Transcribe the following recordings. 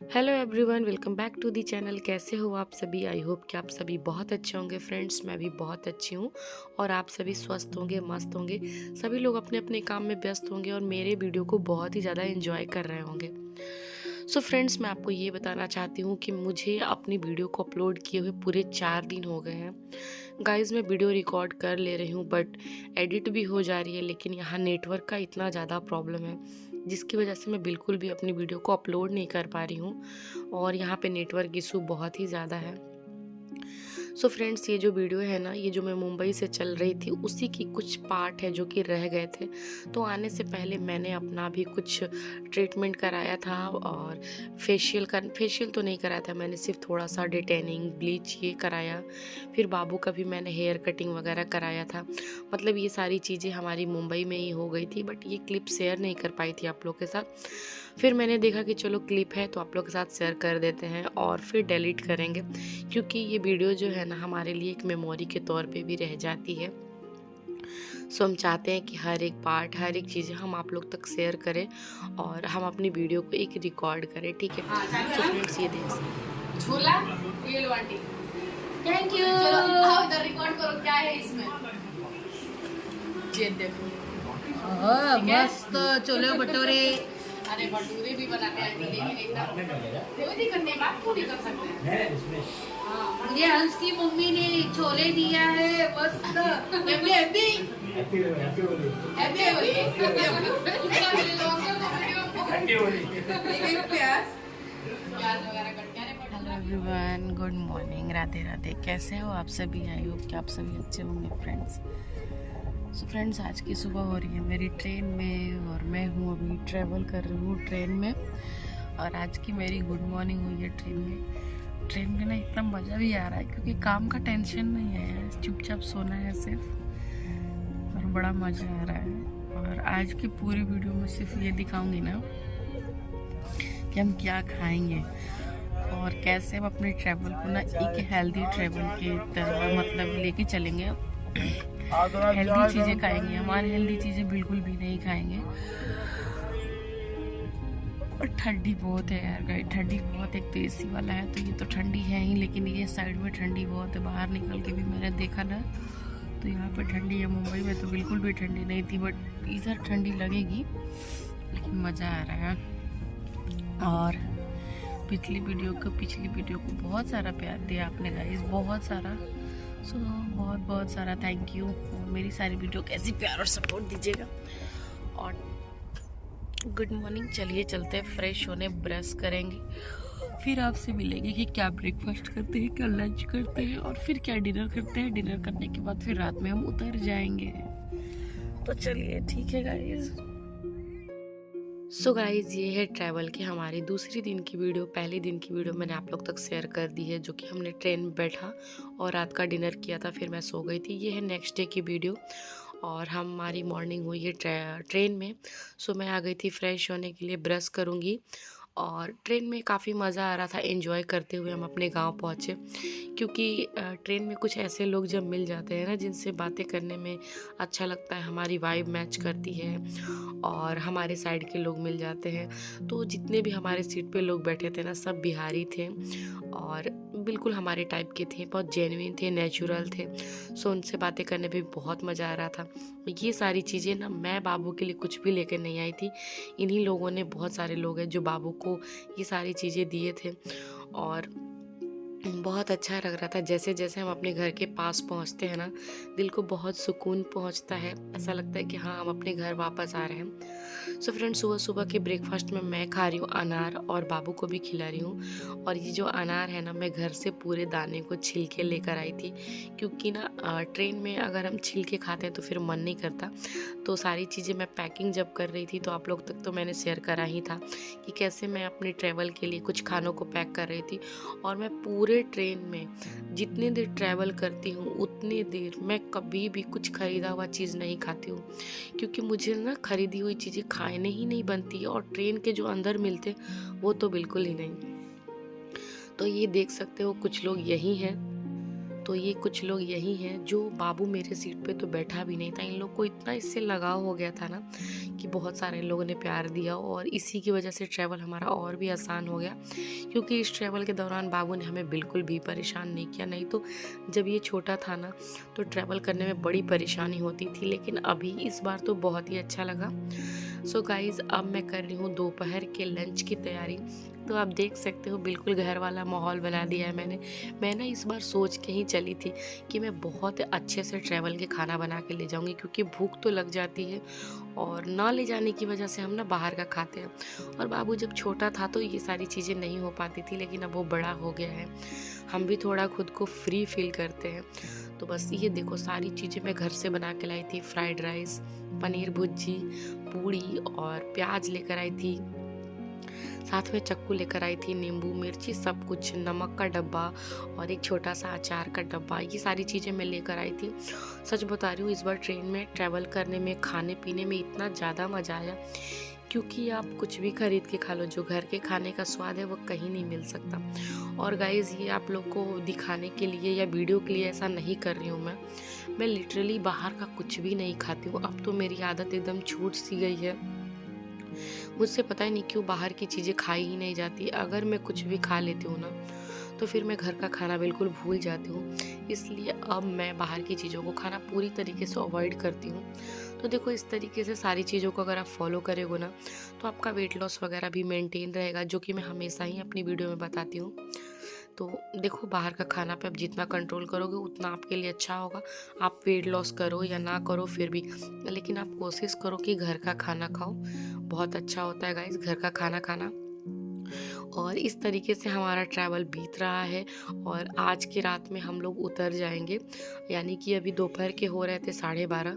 Hello everyone, welcome back to the channel. कैसे हो आप सभी? आई होप कि आप सभी बहुत अच्छे होंगे फ्रेंड्स। मैं भी बहुत अच्छी हूँ और आप सभी स्वस्थ होंगे, मस्त होंगे। सभी लोग अपने अपने काम में व्यस्त होंगे और मेरे वीडियो को बहुत ही ज़्यादा एंजॉय कर रहे होंगे। सो फ्रेंड्स, मैं आपको ये बताना चाहती हूँ कि मुझे अपनी वीडियो को अपलोड किए हुए पूरे 4 दिन हो गए हैं। गाइज़, मैं वीडियो रिकॉर्ड कर ले रही हूँ बट एडिट भी हो जा रही है, लेकिन यहाँ नेटवर्क का इतना ज़्यादा प्रॉब्लम है जिसकी वजह से मैं बिल्कुल भी अपनी वीडियो को अपलोड नहीं कर पा रही हूँ और यहाँ पे नेटवर्क इशू बहुत ही ज़्यादा है। सो फ्रेंड्स, ये जो वीडियो है ना, ये जो मैं मुंबई से चल रही थी उसी की कुछ पार्ट है जो कि रह गए थे। तो आने से पहले मैंने अपना भी कुछ ट्रीटमेंट कराया था और फेशियल तो नहीं कराया था मैंने, सिर्फ थोड़ा सा डिटेनिंग, ब्लीच ये कराया। फिर बाबू का भी मैंने हेयर कटिंग वगैरह कराया था। मतलब ये सारी चीज़ें हमारी मुंबई में ही हो गई थी, बट ये क्लिप शेयर नहीं कर पाई थी आप लोग के साथ। फिर मैंने देखा कि चलो क्लिप है तो आप लोग के साथ शेयर कर देते हैं और फिर डिलीट करेंगे, क्योंकि ये वीडियो जो है ना हमारे लिए एक मेमोरी के तौर पे भी रह जाती है। सो हम चाहते हैं कि हर एक पार्ट, हर एक चीज़ हम आप लोग तक शेयर करें और हम अपनी वीडियो को एक रिकॉर्ड करें, ठीक है? तो फ्रेंड्स, ये देख झूला, ये लो आंटी। Thank you. चलो आओ इधर रिकॉर्ड करो, क्या है इसमें। ये देखो, मस्त छोले भटूरे। अरे भटूरे भी बनाते हैं आंटी, लेकिन एकदम कोई दिक्कत नहीं, बात पूरी कर सकते हैं। हाँ, मुझे हंस की मम्मी ने छोले दिया है, मस्त। हैप्पी हैप्पी हैप्पी होली, मेरे लोगों को वीडियो को प्याज वगैरह कट के। Hello everyone, good morning, Radhe Radhe. कैसे हो आप सभी? आई होप कि आप सभी अच्छे होंगे फ्रेंड्स। सो फ्रेंड्स, आज की सुबह हो रही है मेरी ट्रेन में और मैं हूँ अभी ट्रैवल कर रही हूँ ट्रेन में। और आज की मेरी गुड मॉर्निंग हुई है ट्रेन में। ट्रेन में ना इतना मज़ा भी आ रहा है क्योंकि काम का टेंशन नहीं है, चुपचाप सोना है सिर्फ, और बड़ा मज़ा आ रहा है। और आज की पूरी वीडियो में सिर्फ ये दिखाऊंगी ना कि हम क्या खाएंगे और कैसे हम अपने ट्रैवल को ना एक हेल्दी ट्रैवल के तरह मतलब लेके चलेंगे। हेल्दी चीज़ें खाएंगे, हमारी हेल्दी चीज़ें बिल्कुल भी नहीं खाएंगे। और ठंडी बहुत है यार गाइस, ठंडी बहुत। एक तो एसी वाला है तो ये तो ठंडी है ही, लेकिन ये साइड में ठंडी बहुत है। बाहर निकल के भी मैंने देखा ना तो यहाँ पे ठंडी है। मुंबई में तो बिल्कुल भी ठंडी नहीं थी, बट इधर ठंडी लगेगी, लेकिन मज़ा आ रहा है। और पिछली वीडियो को बहुत सारा प्यार दिया आपने गाइस, बहुत सारा। सो बहुत बहुत सारा थैंक यू। और मेरी सारी वीडियो को ऐसी प्यार और सपोर्ट दीजिएगा। और गुड मॉर्निंग, चलिए चलते हैं फ्रेश होने, ब्रश करेंगे, फिर आपसे मिलेंगे कि क्या ब्रेकफास्ट करते हैं, क्या लंच करते हैं और फिर क्या डिनर करते हैं। डिनर करने के बाद फिर रात में हम उतर जाएंगे। तो चलिए ठीक है गाइस। सो गाइज़, ये है ट्रैवल की हमारी दूसरी दिन की वीडियो। पहले दिन की वीडियो मैंने आप लोग तक शेयर कर दी है, जो कि हमने ट्रेन में बैठा और रात का डिनर किया था, फिर मैं सो गई थी। ये है नेक्स्ट डे की वीडियो और हमारी मॉर्निंग हुई है ट्रेन में। सो मैं आ गई थी फ्रेश होने के लिए, ब्रश करूँगी। और ट्रेन में काफ़ी मज़ा आ रहा था, एंजॉय करते हुए हम अपने गांव पहुँचे, क्योंकि ट्रेन में कुछ ऐसे लोग जब मिल जाते हैं ना जिनसे बातें करने में अच्छा लगता है, हमारी वाइब मैच करती है और हमारे साइड के लोग मिल जाते हैं। तो जितने भी हमारे सीट पे लोग बैठे थे ना, सब बिहारी थे और बिल्कुल हमारे टाइप के थे, बहुत जेन्युइन थे, नेचुरल थे। सो उनसे बातें करने पे बहुत मज़ा आ रहा था। ये सारी चीज़ें ना मैं बाबू के लिए कुछ भी लेकर नहीं आई थी, इन्हीं लोगों ने, बहुत सारे लोग हैं जो बाबू को ये सारी चीज़ें दिए थे। और बहुत अच्छा लग रहा था। जैसे जैसे हम अपने घर के पास पहुंचते हैं ना, दिल को बहुत सुकून पहुंचता है, ऐसा लगता है कि हाँ, हम अपने घर वापस आ रहे हैं। सो फ्रेंड्स, सुबह सुबह के ब्रेकफास्ट में मैं खा रही हूँ अनार और बाबू को भी खिला रही हूँ। और ये जो अनार है ना, मैं घर से पूरे दाने को छिल के लेकर आई थी, क्योंकि ना ट्रेन में अगर हम छिल के खाते हैं तो फिर मन नहीं करता। तो सारी चीज़ें मैं पैकिंग जब कर रही थी तो आप लोग तक तो मैंने शेयर करा ही था कि कैसे मैं अपने ट्रैवल के लिए कुछ खानों को पैक कर रही थी। और मैं पूरे पूरे ट्रेन में जितनी देर ट्रैवल करती हूँ उतनी देर मैं कभी भी कुछ खरीदा हुआ चीज़ नहीं खाती हूँ, क्योंकि मुझे ना खरीदी हुई चीज़ें खाने ही नहीं बनती है, और ट्रेन के जो अंदर मिलते वो तो बिल्कुल ही नहीं। तो ये देख सकते हो कुछ लोग यही हैं। तो ये कुछ लोग यही हैं जो बाबू मेरे सीट पे तो बैठा भी नहीं था। इन लोग को इतना इससे लगाव हो गया था ना कि बहुत सारे लोगों ने प्यार दिया, और इसी की वजह से ट्रैवल हमारा और भी आसान हो गया, क्योंकि इस ट्रैवल के दौरान बाबू ने हमें बिल्कुल भी परेशान नहीं किया। नहीं तो जब ये छोटा था ना तो ट्रैवल करने में बड़ी परेशानी होती थी, लेकिन अभी इस बार तो बहुत ही अच्छा लगा। सो गाइज़, अब मैं कर रही हूँ दोपहर के लंच की तैयारी। तो आप देख सकते हो बिल्कुल घर वाला माहौल बना दिया है मैं ना इस बार सोच के ही चली थी कि मैं बहुत अच्छे से ट्रैवल के खाना बना के ले जाऊंगी, क्योंकि भूख तो लग जाती है और ना ले जाने की वजह से हम ना बाहर का खाते हैं। और बाबू जब छोटा था तो ये सारी चीज़ें नहीं हो पाती थी, लेकिन अब वो बड़ा हो गया है, हम भी थोड़ा खुद को फ्री फील करते हैं। तो बस ये देखो सारी चीज़ें मैं घर से बना के लाई थी। फ्राइड राइस, पनीर भुर्जी, पूड़ी और प्याज लेकर आई थी, साथ में चक्कू लेकर आई थी, नींबू मिर्ची सब कुछ, नमक का डब्बा और एक छोटा सा अचार का डब्बा, ये सारी चीज़ें मैं लेकर आई थी। सच बता रही हूँ, इस बार ट्रेन में ट्रैवल करने में खाने पीने में इतना ज़्यादा मज़ा आया, क्योंकि आप कुछ भी खरीद के खा लो, जो घर के खाने का स्वाद है वो कहीं नहीं मिल सकता। और गाइज़, ये आप लोग को दिखाने के लिए या वीडियो के लिए ऐसा नहीं कर रही हूँ मैं लिटरली बाहर का कुछ भी नहीं खाती हूँ। अब तो मेरी आदत एकदम छूट सी गई है, मुझसे पता ही नहीं क्यों बाहर की चीज़ें खाई ही नहीं जाती। अगर मैं कुछ भी खा लेती हूँ ना तो फिर मैं घर का खाना बिल्कुल भूल जाती हूँ, इसलिए अब मैं बाहर की चीज़ों को खाना पूरी तरीके से अवॉइड करती हूँ। तो देखो, इस तरीके से सारी चीज़ों को अगर आप फॉलो करोगे ना तो आपका वेट लॉस वगैरह भी मेंटेन रहेगा, जो कि मैं हमेशा ही अपनी वीडियो में बताती हूँ। तो देखो, बाहर का खाना पे आप जितना कंट्रोल करोगे उतना आपके लिए अच्छा होगा। आप वेट लॉस करो या ना करो फिर भी, लेकिन आप कोशिश करो कि घर का खाना खाओ, बहुत अच्छा होता है गाइस घर का खाना खाना। और इस तरीके से हमारा ट्रैवल बीत रहा है, और आज की रात में हम लोग उतर जाएंगे, यानी कि अभी दोपहर के हो रहे थे 12:30,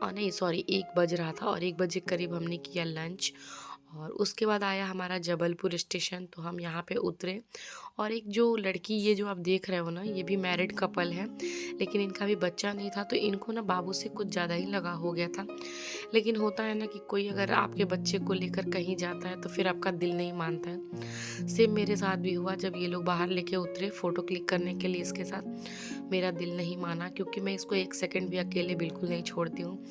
नहीं सॉरी 1 बज रहा था, और 1 बजे करीब हमने किया लंच। और उसके बाद आया हमारा जबलपुर स्टेशन, तो हम यहाँ पे उतरे। और एक जो लड़की, ये जो आप देख रहे हो ना, ये भी मैरिड कपल है, लेकिन इनका भी बच्चा नहीं था, तो इनको ना बाबू से कुछ ज़्यादा ही लगा हो गया था। लेकिन होता है ना कि कोई अगर आपके बच्चे को लेकर कहीं जाता है तो फिर आपका दिल नहीं मानता है। सेम मेरे साथ भी हुआ, जब ये लोग बाहर लेके उतरे फ़ोटो क्लिक करने के लिए इसके साथ, मेरा दिल नहीं माना, क्योंकि मैं इसको 1 सेकंड भी अकेले बिल्कुल नहीं छोड़ती हूँ।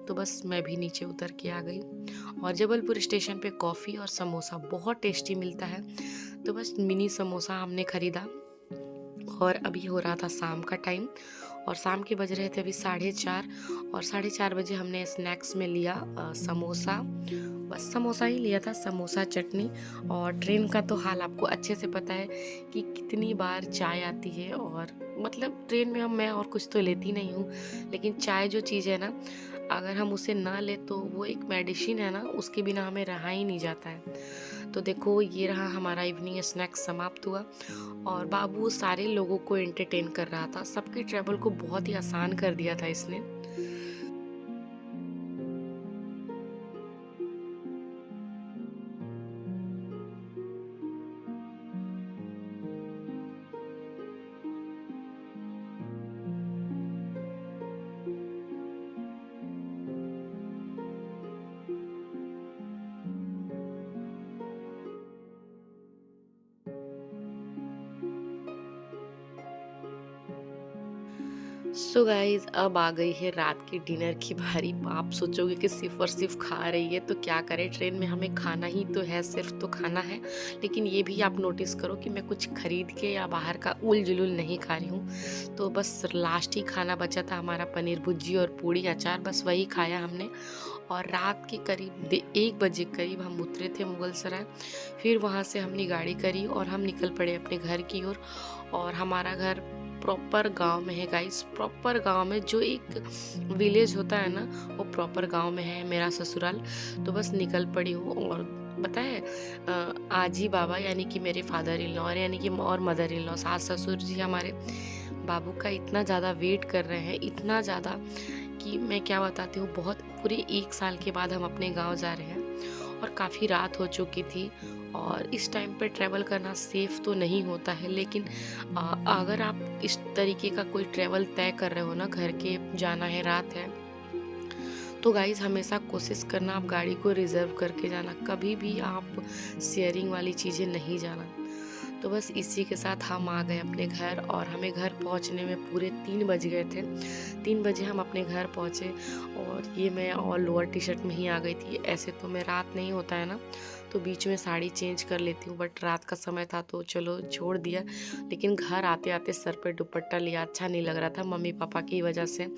तो बस मैं भी नीचे उतर के आ गई। और जबलपुर स्टेशन पे कॉफ़ी और समोसा बहुत टेस्टी मिलता है, तो बस मिनी समोसा हमने ख़रीदा। और अभी हो रहा था शाम का टाइम, और शाम के बज रहे थे अभी 4:30, और 4:30 बजे हमने स्नैक्स में लिया समोसा, बस समोसा ही लिया था, समोसा चटनी। और ट्रेन का तो हाल आपको अच्छे से पता है कि कितनी बार चाय आती है, और मतलब ट्रेन में मैं और कुछ तो लेती नहीं हूँ, लेकिन चाय जो चीज़ है ना, अगर हम उसे ना ले तो वो एक मेडिसिन है ना, उसके बिना हमें रहा ही नहीं जाता है। तो देखो, ये रहा हमारा इवनिंग स्नैक्स समाप्त हुआ, और बाबू सारे लोगों को एंटरटेन कर रहा था, सबके ट्रैवल को बहुत ही आसान कर दिया था इसने। सो गाइज, अब आ गई है रात की डिनर की बारी। आप सोचोगे कि सिर्फ और सिर्फ खा रही है, तो क्या करें, ट्रेन में हमें खाना ही तो है, सिर्फ तो खाना है। लेकिन ये भी आप नोटिस करो कि मैं कुछ खरीद के या बाहर का उल जुलूल नहीं खा रही हूँ। तो बस लास्ट ही खाना बचा था हमारा, पनीर भुर्जी और पूड़ी अचार, बस वही खाया हमने। और रात के करीब 1 बजे करीब हम उतरे थे मुगल सराय। फिर वहाँ से हमने गाड़ी करी और हम निकल पड़े अपने घर की ओर। और हमारा घर प्रॉपर गांव में है गाइस, प्रॉपर गांव में, जो एक विलेज होता है ना, वो प्रॉपर गांव में है मेरा ससुराल। तो बस निकल पड़ी हूँ। और पता है, आजी बाबा यानी कि मेरे फादर इन लॉ, यानी कि और मदर इन लॉ, सास ससुर जी हमारे बाबू का इतना ज़्यादा वेट कर रहे हैं, इतना ज़्यादा कि मैं क्या बताती हूँ। बहुत पूरे 1 साल के बाद हम अपने गाँव जा रहे हैं, और काफ़ी रात हो चुकी थी, और इस टाइम पे ट्रैवल करना सेफ़ तो नहीं होता है, लेकिन अगर आप इस तरीके का कोई ट्रैवल तय कर रहे हो ना, घर के जाना है, रात है, तो गाइज़ हमेशा कोशिश करना आप गाड़ी को रिज़र्व करके जाना, कभी भी आप शेयरिंग वाली चीज़ें नहीं जाना। तो बस इसी के साथ हम आ गए अपने घर, और हमें घर पहुंचने में पूरे 3 बज गए थे। 3 बजे हम अपने घर पहुंचे, और ये मैं और लोअर टी शर्ट में ही आ गई थी। ऐसे तो मैं रात नहीं होता है ना, तो बीच में साड़ी चेंज कर लेती हूँ, बट रात का समय था तो चलो छोड़ दिया। लेकिन घर आते आते सर पे दुपट्टा लिया, अच्छा नहीं लग रहा था मम्मी पापा की वजह से।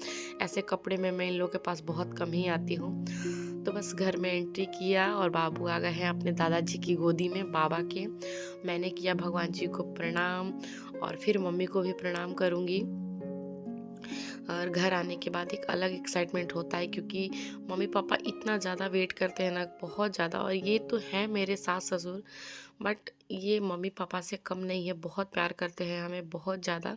ऐसे कपड़े में मैं इन लोगों के पास बहुत कम ही आती हूँ। तो बस घर में एंट्री किया, और बाबू आ गए हैं अपने दादाजी की गोदी में, बाबा के। मैंने किया भगवान जी को प्रणाम, और फिर मम्मी को भी प्रणाम करूँगी। और घर आने के बाद एक अलग एक्साइटमेंट होता है, क्योंकि मम्मी पापा इतना ज़्यादा वेट करते हैं ना, बहुत ज़्यादा। और ये तो है मेरे सास ससुर, बट ये मम्मी पापा से कम नहीं है, बहुत प्यार करते हैं हमें, बहुत ज़्यादा।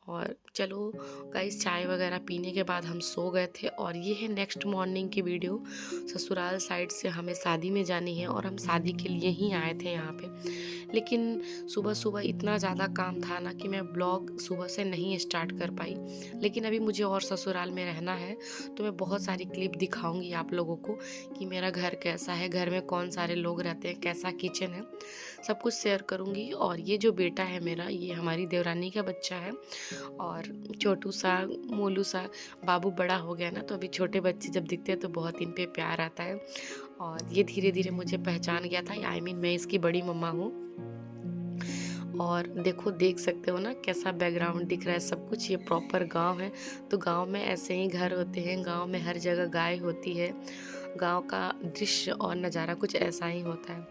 और चलो गाइस, चाय वगैरह पीने के बाद हम सो गए थे। और ये है नेक्स्ट मॉर्निंग की वीडियो। ससुराल साइड से हमें शादी में जानी है, और हम शादी के लिए ही आए थे यहाँ पे। लेकिन सुबह सुबह इतना ज़्यादा काम था ना कि मैं ब्लॉग सुबह से नहीं स्टार्ट कर पाई। लेकिन अभी मुझे और ससुराल में रहना है, तो मैं बहुत सारी क्लिप दिखाऊंगी आप लोगों को कि मेरा घर कैसा है, घर में कौन सारे लोग रहते हैं, कैसा किचन है, सब कुछ शेयर करूंगी। और ये जो बेटा है मेरा, ये हमारी देवरानी का बच्चा है, और छोटू सा मोलू सा। बाबू बड़ा हो गया ना, तो अभी छोटे बच्चे जब दिखते हैं तो बहुत इन पे प्यार आता है। और ये धीरे धीरे मुझे पहचान गया था, आई मीन मैं इसकी बड़ी मम्मा हूँ। और देखो, देख सकते हो ना कैसा बैकग्राउंड दिख रहा है, सब कुछ ये प्रॉपर गांव है। तो गांव में ऐसे ही घर होते हैं, गांव में हर जगह गाय होती है, गांव का दृश्य और नज़ारा कुछ ऐसा ही होता है।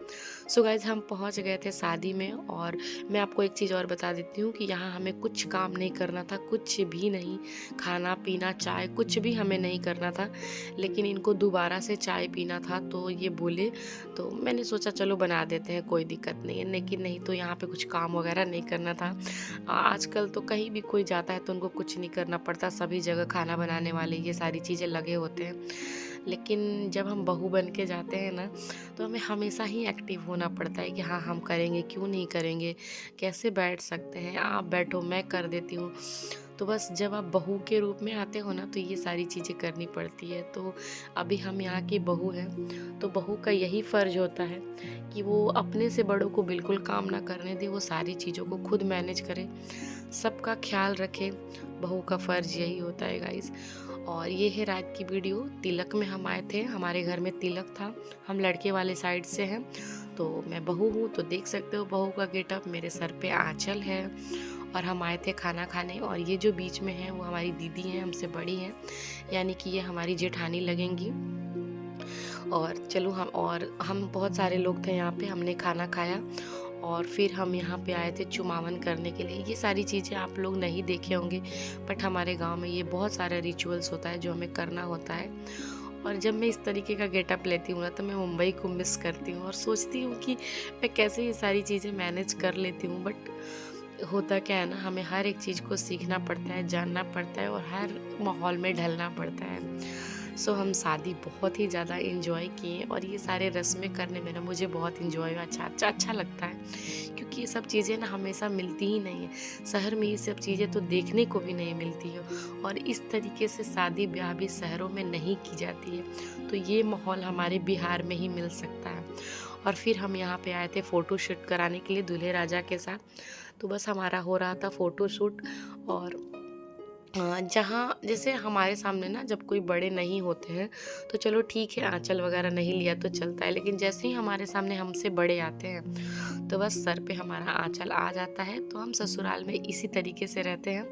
सो गाइज, हम पहुंच गए थे शादी में। और मैं आपको एक चीज़ और बता देती हूँ कि यहाँ हमें कुछ काम नहीं करना था, कुछ भी नहीं, खाना पीना चाय कुछ भी हमें नहीं करना था। लेकिन इनको दोबारा से चाय पीना था, तो ये बोले, तो मैंने सोचा चलो बना देते हैं, कोई दिक्कत नहीं है। लेकिन नहीं, तो यहाँ पे कुछ काम वगैरह नहीं करना था। आजकल तो कहीं भी कोई जाता है तो उनको कुछ नहीं करना पड़ता, सभी जगह खाना बनाने वाले ये सारी चीज़ें लगे होते हैं। लेकिन जब हम बहू बन के जाते हैं ना, तो हमें हमेशा ही एक्टिव होना पड़ता है कि हाँ हम करेंगे, क्यों नहीं करेंगे, कैसे बैठ सकते हैं, आप बैठो मैं कर देती हूँ। तो बस जब आप बहू के रूप में आते हो ना, तो ये सारी चीज़ें करनी पड़ती है। तो अभी हम यहाँ की बहू हैं, तो बहू का यही फ़र्ज होता है कि वो अपने से बड़ों को बिल्कुल काम ना करने दे, वो सारी चीज़ों को खुद मैनेज करे, सबका ख्याल रखे। बहू का फ़र्ज यही होता है गाइस। और ये है रात की वीडियो। तिलक में हम आए थे, हमारे घर में तिलक था, हम लड़के वाले साइड से हैं, तो मैं बहू हूँ, तो देख सकते हो बहू का गेटअप। मेरे सर पे आंचल है, और हम आए थे खाना खाने। और ये जो बीच में है वो हमारी दीदी हैं, हमसे बड़ी हैं, यानी कि ये हमारी जेठानी लगेंगी। और चलो, हम बहुत सारे लोग थे यहाँ पे, हमने खाना खाया, और फिर हम यहाँ पे आए थे चुमावन करने के लिए। ये सारी चीज़ें आप लोग नहीं देखे होंगे, बट हमारे गांव में ये बहुत सारे रिचुअल्स होता है जो हमें करना होता है। और जब मैं इस तरीके का गेटअप लेती हूँ ना, तो मैं मुंबई को मिस करती हूँ, और सोचती हूँ कि मैं कैसे ये सारी चीज़ें मैनेज कर लेती हूँ। बट होता क्या है ना, हमें हर एक चीज़ को सीखना पड़ता है, जानना पड़ता है, और हर माहौल में ढलना पड़ता है। सो हम शादी बहुत ही ज़्यादा इन्जॉय किए, और ये सारे रस्में करने में ना मुझे बहुत इन्जॉय अच्छा लगता है, क्योंकि ये सब चीज़ें ना हमेशा मिलती ही नहीं है। शहर में ये सब चीज़ें तो देखने को भी नहीं मिलती है, और इस तरीके से शादी ब्याह भी शहरों में नहीं की जाती है। तो ये माहौल हमारे बिहार में ही मिल सकता है। और फिर हम यहाँ पे आए थे फ़ोटो शूट कराने के लिए दूल्हे राजा के साथ। तो बस हमारा हो रहा था फ़ोटो शूट। और जहाँ जैसे हमारे सामने ना जब कोई बड़े नहीं होते हैं तो चलो ठीक है, आंचल वगैरह नहीं लिया तो चलता है, लेकिन जैसे ही हमारे सामने हमसे बड़े आते हैं तो बस सर पे हमारा आंचल आ जाता है। तो हम ससुराल में इसी तरीके से रहते हैं।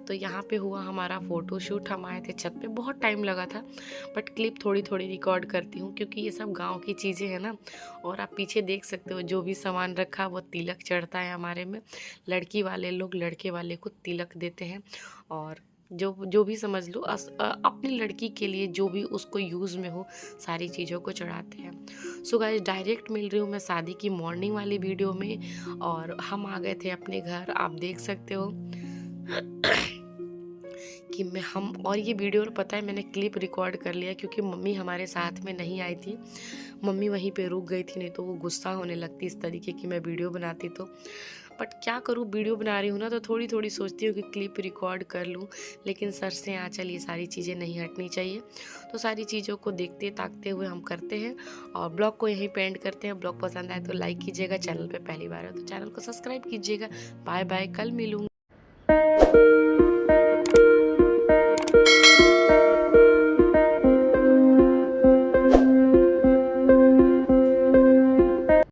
तो यहाँ पे हुआ हमारा फ़ोटो शूट। हम आए थे छत पे, बहुत टाइम लगा था, बट क्लिप थोड़ी थोड़ी रिकॉर्ड करती हूँ क्योंकि ये सब गांव की चीज़ें हैं ना। और आप पीछे देख सकते हो जो भी सामान रखा वो तिलक चढ़ता है हमारे में। लड़की वाले लोग लड़के वाले को तिलक देते हैं, और जो भी समझ लो अपनी लड़की के लिए जो भी उसको यूज़ में हो सारी चीज़ों को चढ़ाते हैं। सो गाइस, डायरेक्ट मिल रही हूँ मैं शादी की मॉर्निंग वाली वीडियो में, और हम आ गए थे अपने घर। आप देख सकते हो कि हम और ये वीडियो पता है मैंने क्लिप रिकॉर्ड कर लिया क्योंकि मम्मी हमारे साथ में नहीं आई थी। मम्मी वहीं पे रुक गई थी, नहीं तो वो गुस्सा होने लगती इस तरीके की मैं वीडियो बनाती तो। बट क्या करूँ, वीडियो बना रही हूँ ना तो थोड़ी थोड़ी सोचती हूँ कि क्लिप रिकॉर्ड कर लूँ, लेकिन सर से आँचल ये सारी चीज़ें नहीं हटनी चाहिए। तो सारी चीज़ों को देखते ताकते हुए हम करते हैं और ब्लॉग को यहीं पे एंड करते हैं। ब्लॉग पसंद आए तो लाइक कीजिएगा, चैनल पे पहली बार है तो चैनल को सब्सक्राइब कीजिएगा। बाय बाय, कल मिलूँगी।